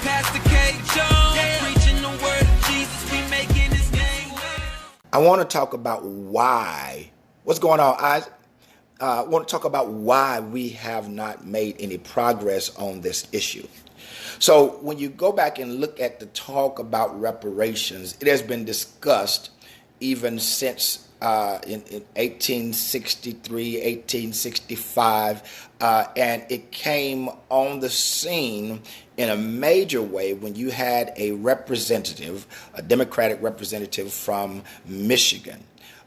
Pastor K. Jones, preaching the word of Jesus, we making his name. I want to talk about why. What's going on, Isaac? I want to talk about why we have not made any progress on this issue. So when you go back and look at the talk about reparations, it has been discussed even since in 1863, 1865, and it came on the scene in a major way when you had a representative, a Democratic representative from Michigan,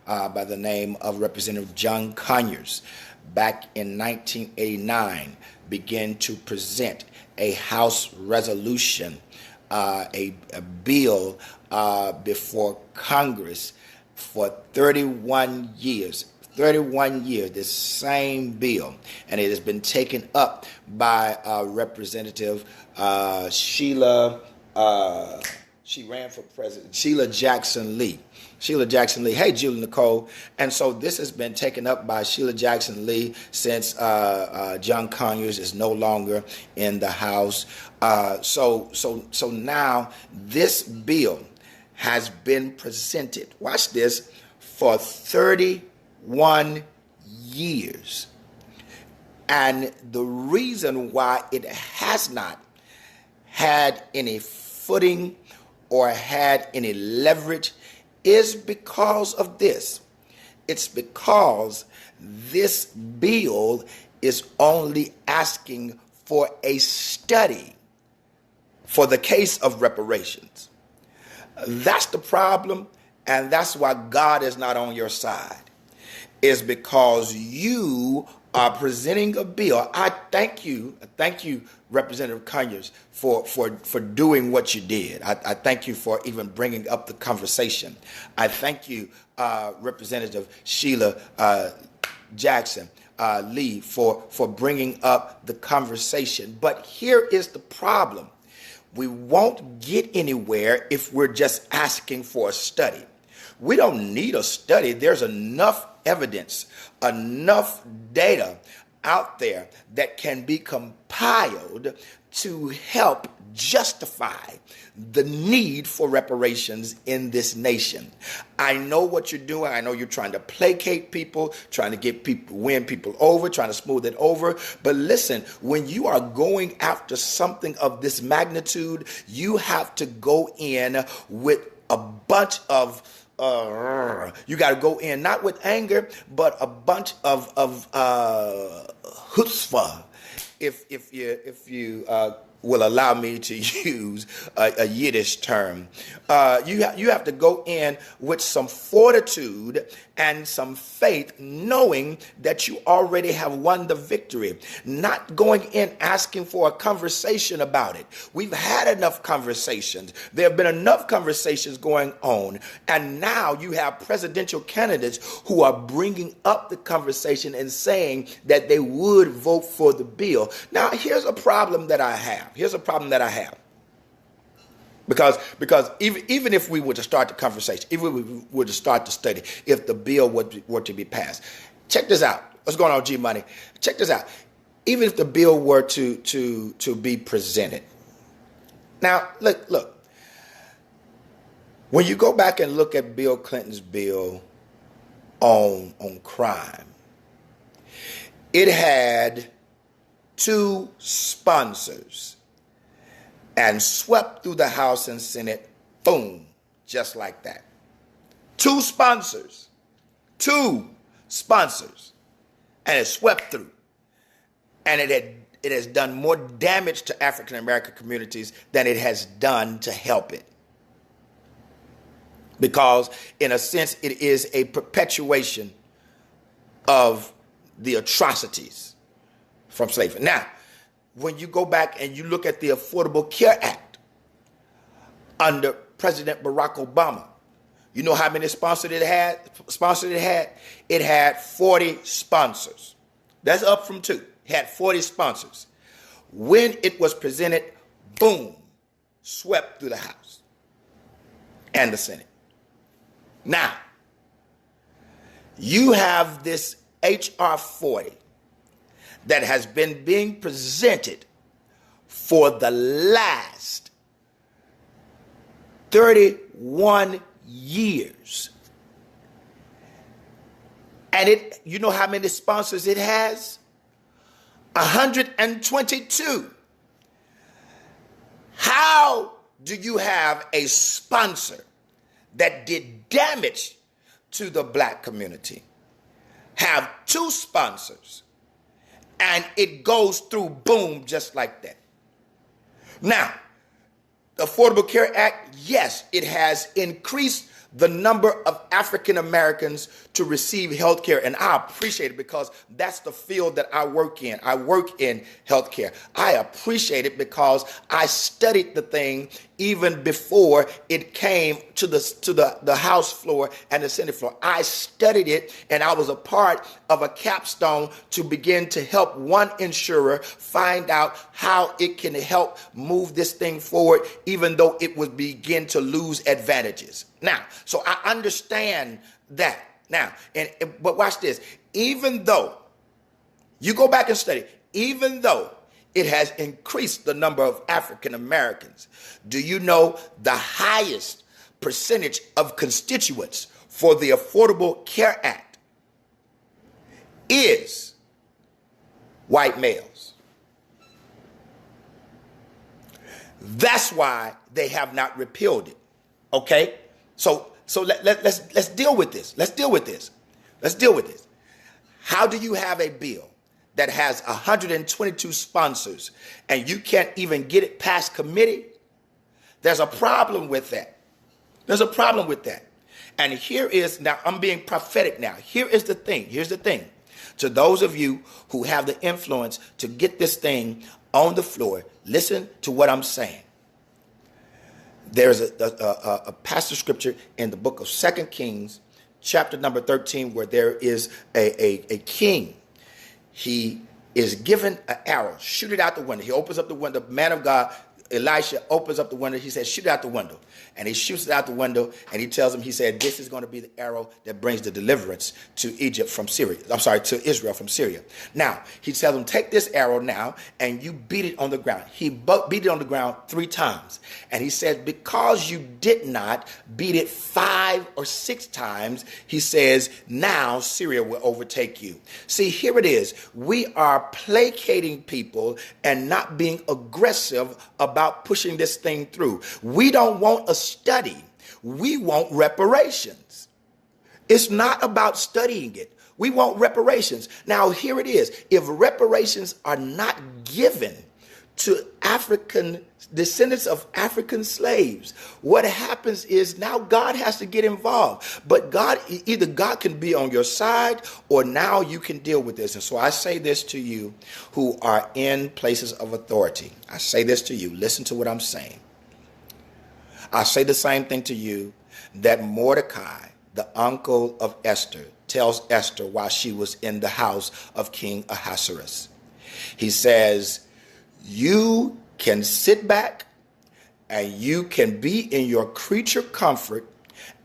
by the name of Representative John Conyers, back in 1989, began to present a House resolution, a bill before Congress for 31 years. 31 years, this same bill, and it has been taken up by Representative Sheila. She ran for president, Sheila Jackson Lee. Sheila Jackson Lee. Hey, Julie Nicole. And so this has been taken up by Sheila Jackson Lee since John Conyers is no longer in the House. So now this bill has been presented, watch this, for 31 years. And the reason why it has not had any footing or had any leverage is because of this. It's because this bill is only asking for a study for the case of reparations. That's the problem, and that's why God is not on your side. Is because you are presenting a bill. I thank you, Representative Conyers, for doing what you did. I thank you for even bringing up the conversation. I thank you, Representative Sheila Jackson Lee, for bringing up the conversation. But here is the problem. We won't get anywhere if we're just asking for a study. We don't need a study. There's enough evidence, enough data out there that can be compiled to help justify the need for reparations in this nation. I know what you're doing. I know you're trying to placate people, trying to get people, win people over, trying to smooth it over. But listen, when you are going after something of this magnitude, you have to go in with a bunch of you got to go in not with anger, but a bunch of chutzpah, if you will allow me to use a Yiddish term. You have to go in with some fortitude and some faith, knowing that you already have won the victory, not going in asking for a conversation about it. We've had enough conversations. There have been enough conversations going on, and now you have presidential candidates who are bringing up the conversation and saying that they would vote for the bill. Now, here's a problem that I have. Because even if we were to start the conversation, if we were to start the study, if the bill were to be passed, check this out. What's going on, G Money? Check this out. Even if the bill were to be presented. Now, look. When you go back and look at Bill Clinton's bill on crime, it had 2 sponsors and swept through the House and Senate, boom, just like that. 2 sponsors, and it swept through. And it has done more damage to African American communities than it has done to help it. Because in a sense, it is a perpetuation of the atrocities from slavery. Now, when you go back and you look at the Affordable Care Act under President Barack Obama, you know how many sponsors it had? It had 40 sponsors. That's up from 2. It had 40 sponsors. When it was presented, boom, swept through the House and the Senate. Now, you have this H.R. 40 that has been being presented for the last 31 years. And you know how many sponsors it has? 122. How do you have a sponsor that did damage to the black community have 2 sponsors and it goes through, boom, just like that? Now, the Affordable Care Act, yes, it has increased the number of African Americans to receive health care. And I appreciate it because that's the field that I work in. I work in health care. I appreciate it because I studied the thing even before it came to the House floor and the Senate floor. I studied it, and I was a part of a capstone to begin to help one insurer find out how it can help move this thing forward, even though it would begin to lose advantages. Now, so I understand that. Now, but watch this. Even though, you go back and study, even though it has increased the number of African Americans, do you know the highest percentage of constituents for the Affordable Care Act is white males? That's why they have not repealed it. Okay? So let's deal with this. Let's deal with this. How do you have a bill that has 122 sponsors and you can't even get it past committee? There's a problem with that. And here is, now I'm being prophetic now. Here's the thing. To those of you who have the influence to get this thing on the floor, listen to what I'm saying. There's a passage of scripture in the book of 2 Kings, chapter number 13, where there is a king. He is given an arrow, shoot it out the window. He opens up the window. The man of God, Elisha, opens up the window. He says, shoot it out the window. And he shoots it out the window, and he tells him, he said, this is going to be the arrow that brings the deliverance to to Israel from Syria. Now, he tells him, take this arrow now, and you beat it on the ground. He beat it on the ground 3 times. And he said, because you did not beat it 5 or 6 times, he says, now Syria will overtake you. See, here it is. We are placating people and not being aggressive about pushing this thing through. We don't want a study. We want reparations. It's not about studying it. We want reparations. Now, here it is. If reparations are not given to African descendants of African slaves, what happens is now God has to get involved. But either God can be on your side, or now you can deal with this. And so I say this to you who are in places of authority. I say this to you. Listen to what I'm saying. I say the same thing to you that Mordecai, the uncle of Esther, tells Esther while she was in the house of King Ahasuerus. He says, you can sit back and you can be in your creature comfort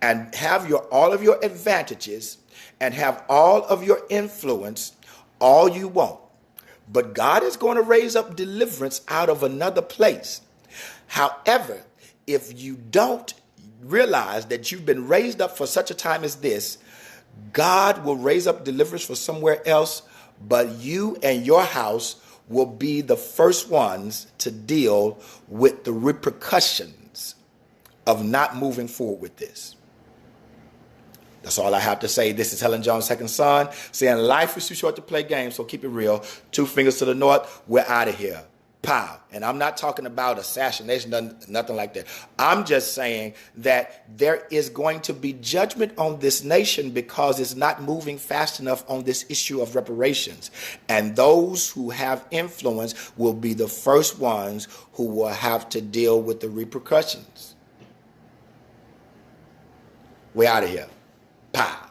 and have all of your advantages and have all of your influence all you want. But God is going to raise up deliverance out of another place. However, if you don't realize that you've been raised up for such a time as this, God will raise up deliverance for somewhere else, but you and your house will be the first ones to deal with the repercussions of not moving forward with this. That's all I have to say. This is Helen Jones' second son, saying life is too short to play games, so keep it real. 2 fingers to the north, we're out of here. Pow. And I'm not talking about assassination, nothing like that. I'm just saying that there is going to be judgment on this nation because it's not moving fast enough on this issue of reparations. And those who have influence will be the first ones who will have to deal with the repercussions. We're out of here. Pow.